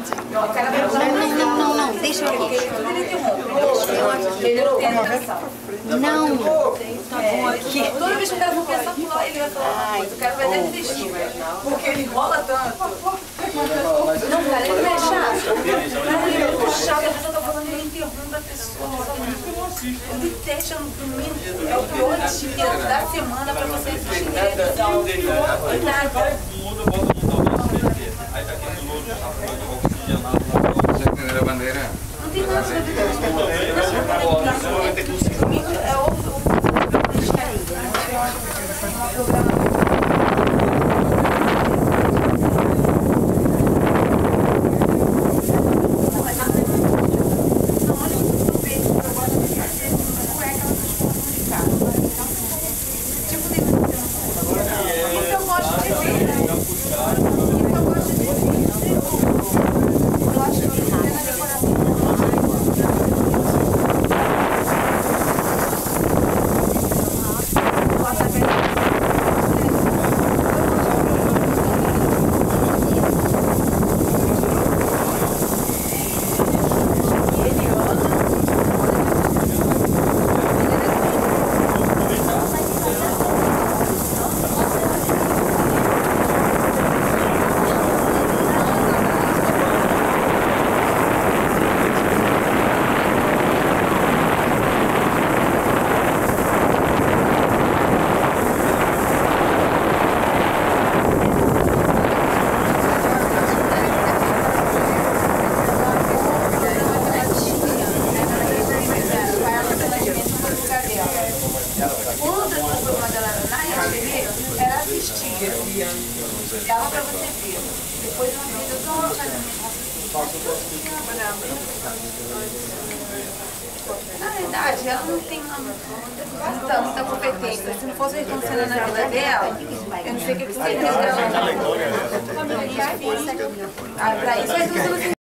Não, deixa eu aqui. Não. Toda vez que o cara for pensar pular, ele vai falar uma coisa. O cara vai até desistir, porque ele enrola tanto. Não, cara, ele não é chato. Cara, ele é muito chato. A pessoa tá falando e ele interrompe a pessoa. Eu detesto no domingo. É o pior dia da semana pra você assistir televisão. Nada. Aí tá aquele louro de oxigenado lá. Você entendeu a bandeira? Não tem nada a ver com isso. Domingo é outro. Era assistir. Dava pra você ver. Depois eu não vi na verdade, ela não tem tanta competência. Se não fosse reconhecendo na vida dela, eu não sei o que seria dela. Pra isso,